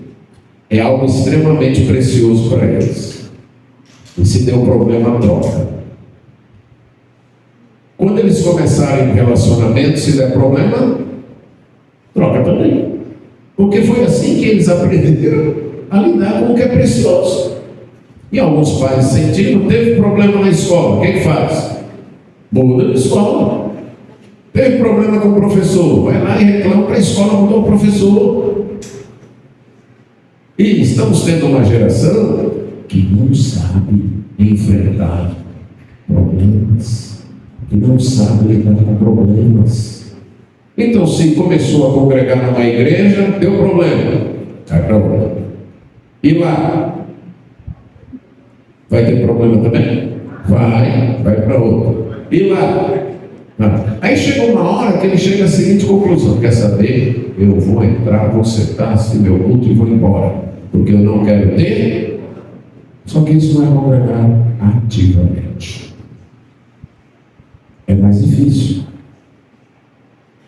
é algo extremamente precioso para eles. E se der um problema, troca. Quando eles começarem um relacionamento, se der problema, troca também. Porque foi assim que eles aprenderam a lidar com o que é precioso. E alguns pais sentiram, teve problema na escola, o que faz? Muda de escola. Teve problema com o professor, vai lá e reclama para a escola, mudou o professor. E estamos tendo uma geração que não sabe enfrentar problemas, que não sabe lidar com problemas. Então, se começou a congregar numa igreja, deu problema, vai para outra. E lá, vai ter problema também? Vai para outra. E lá? Aí chega uma hora que ele chega à seguinte conclusão: quer saber? Eu vou entrar, vou sentar, assistir meu culto e vou embora, porque eu não quero ter. Só que isso não é congregar ativamente. É mais difícil.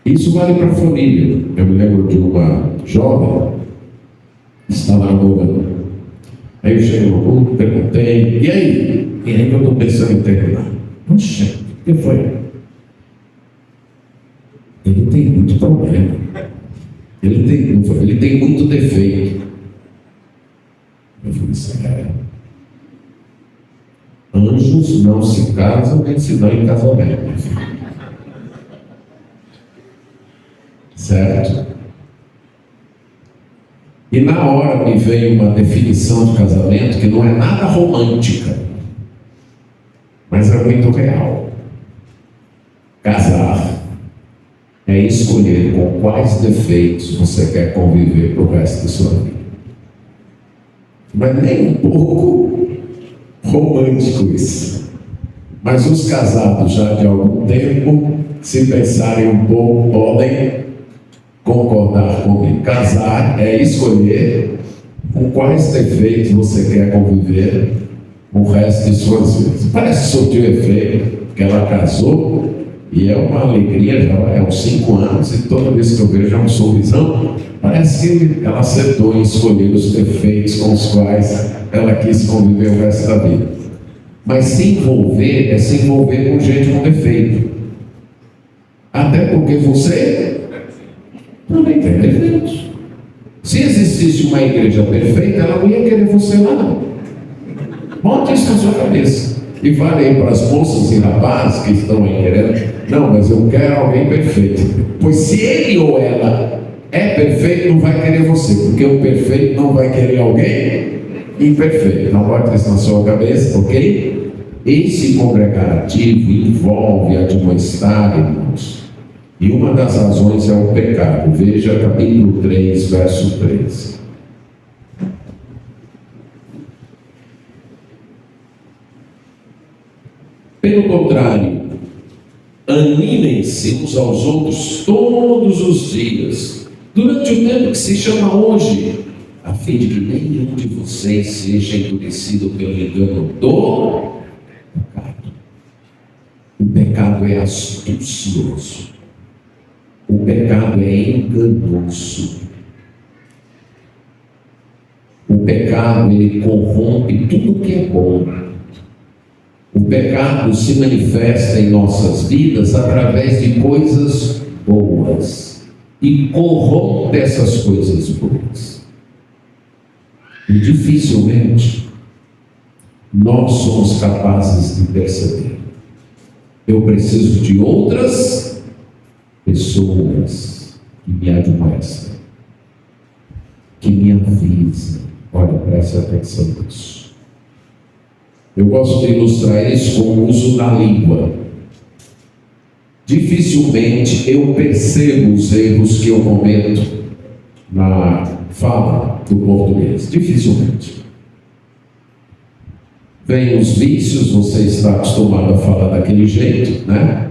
Isso vale para a família. Eu me lembro de uma jovem que estava namorando. Aí eu chego no grupo, perguntei, e aí? E aí que eu estou pensando em terminar. Poxa, o que foi? Ele tem muito problema. Ele tem muito defeito. Eu falei assim, anjos não se casam nem se dão em casamento. Certo? E na hora me veio uma definição de casamento que não é nada romântica, mas é muito real. Casar é escolher com quais defeitos você quer conviver pro resto da sua vida. Mas nem um pouco romântico isso. Mas os casados já de algum tempo, se pensarem um pouco, podem concordar comigo. Casar é escolher com quais defeitos você quer conviver o resto de suas vidas. Parece que surtiu efeito, que ela casou e é uma alegria, já é uns 5 anos, e toda vez que eu vejo um sorrisão, parece que ela acertou em escolher os defeitos com os quais ela quis conviver o resto da vida. Mas se envolver é se envolver com gente com defeito. Até porque você também tem defeitos. Se existisse uma igreja perfeita, ela não ia querer você lá, não. Bote isso na sua cabeça. E fale aí para as moças e rapazes que estão aí querendo, não, mas eu quero alguém perfeito. Pois se ele ou ela é perfeito, não vai querer você, porque o perfeito não vai querer alguém imperfeito. Então bote isso na sua cabeça, ok? Esse congregativo envolve admoestar, irmãos. E uma das razões é o pecado. Veja capítulo 3, verso 13. Pelo contrário, animem-se uns aos outros todos os dias, durante o tempo que se chama hoje, a fim de que nenhum de vocês seja endurecido pelo engano do pecado. O pecado é astucioso. O pecado é enganoso. O pecado, ele corrompe tudo que é bom. O pecado se manifesta em nossas vidas através de coisas boas e corrompe essas coisas boas. E dificilmente nós somos capazes de perceber. Eu preciso de outras pessoas que me admoestem, que me avisem. Olha, preste atenção nisso. Eu gosto de ilustrar isso com o uso da língua. Dificilmente eu percebo os erros que eu cometo na fala do português. Dificilmente. Vem os vícios, você está acostumado a falar daquele jeito, né?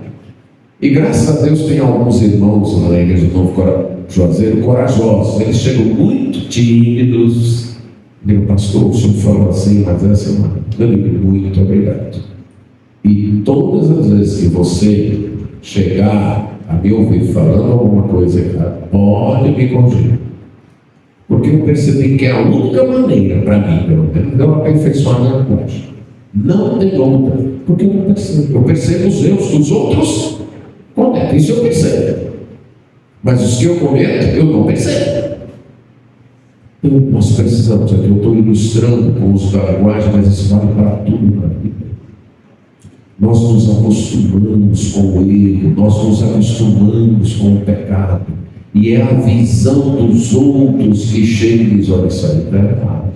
E graças a Deus tem alguns irmãos na igreja do Novo Juazeiro corajosos. Eles chegam muito tímidos. Meu pastor, o senhor falou assim, mas essa é uma... Eu digo, muito obrigado. E todas as vezes que você chegar a me ouvir falando alguma coisa errada, pode me corrigir. Porque eu percebi que é a única maneira, para mim, pelo menos, de eu aperfeiçoar a minha linguagem. Não tem outra. Porque eu não percebo. Eu percebo os erros dos outros. Correto, isso eu percebo. Mas os que eu cometo, eu não percebo. Então, nós precisamos, aqui eu estou ilustrando com o uso da linguagem, mas isso vale para tudo na vida. Nós nos acostumamos com o erro, nós nos acostumamos com o pecado. E é a visão dos outros que chega e diz, olha, isso aí está errado.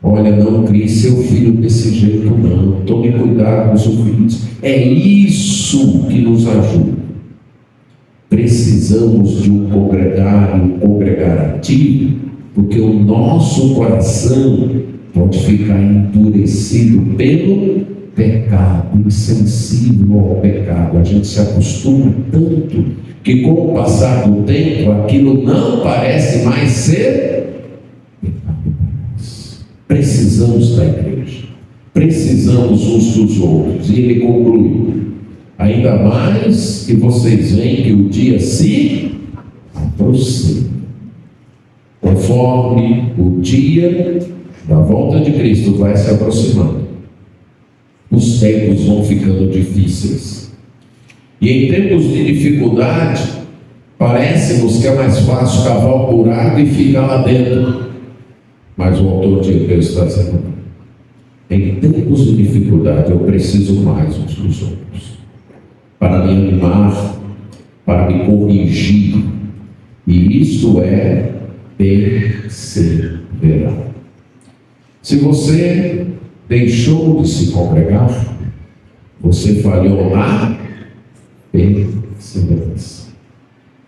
Olha, não crie seu filho desse jeito não, tome cuidado com os seus filhos. É isso que nos ajuda. Precisamos de um congregar ativo, porque o nosso coração pode ficar endurecido pelo pecado, insensível ao pecado. A gente se acostuma tanto que com o passar do tempo aquilo não parece mais ser pecado. Precisamos da igreja, precisamos uns dos outros. E ele conclui: ainda mais que vocês veem que o dia se aproxima. Conforme o dia A volta de Cristo vai se aproximando. Os tempos vão ficando difíceis. E em tempos de dificuldade, parece-nos que é mais fácil cavar o buraco e ficar lá dentro. Mas o autor de Hebreus está dizendo: em tempos de dificuldade eu preciso mais uns dos outros, para me animar, para me corrigir. E isto é perseverar. Se você deixou de se congregar, você falhou na perseverança.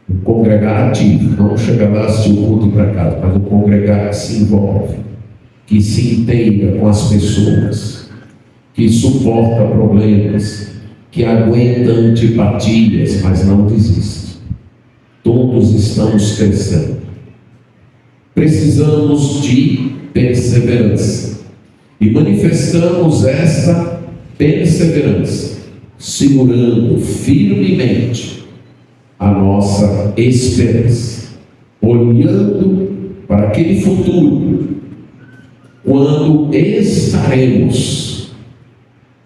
Um congregar ativo, não chegar lá, assistir o culto para casa, mas um congregar que se envolve, que se integra com as pessoas, que suporta problemas, que aguenta antipatias, mas não desiste. Todos estamos crescendo. Precisamos de perseverança. E manifestamos esta perseverança, segurando firmemente a nossa esperança, olhando para aquele futuro, quando estaremos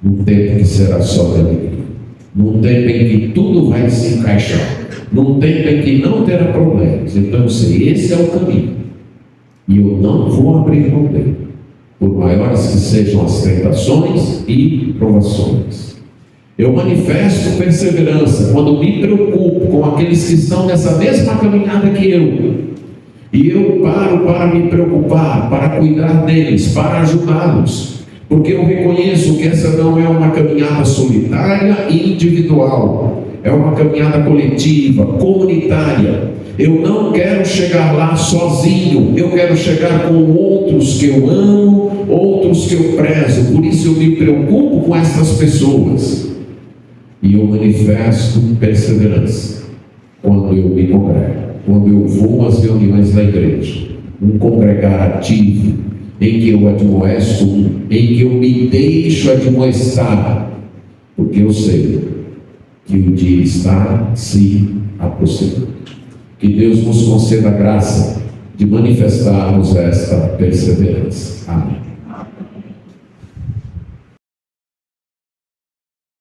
num tempo que será só de alegria, num tempo em que tudo vai se encaixar, num tempo em que não terá problemas. Então eu sei, esse é o caminho, e eu não vou abrir mão dele, por maiores que sejam as tentações e provações. Eu manifesto perseverança quando me preocupo com aqueles que estão nessa mesma caminhada que eu, e eu paro para me preocupar, para cuidar deles, para ajudá-los, porque eu reconheço que essa não é uma caminhada solitária e individual, é uma caminhada coletiva, comunitária. Eu não quero chegar lá sozinho, eu quero chegar com outros que eu amo, outros que eu prezo. Por isso eu me preocupo com essas pessoas, e eu manifesto perseverança quando eu me congrego, quando eu vou às reuniões da igreja, um congregar ativo, em que eu admoesto, em que eu me deixo admoestar, porque eu sei que o dia está se aproximando. Que Deus nos conceda a graça de manifestarmos esta perseverança. Amém.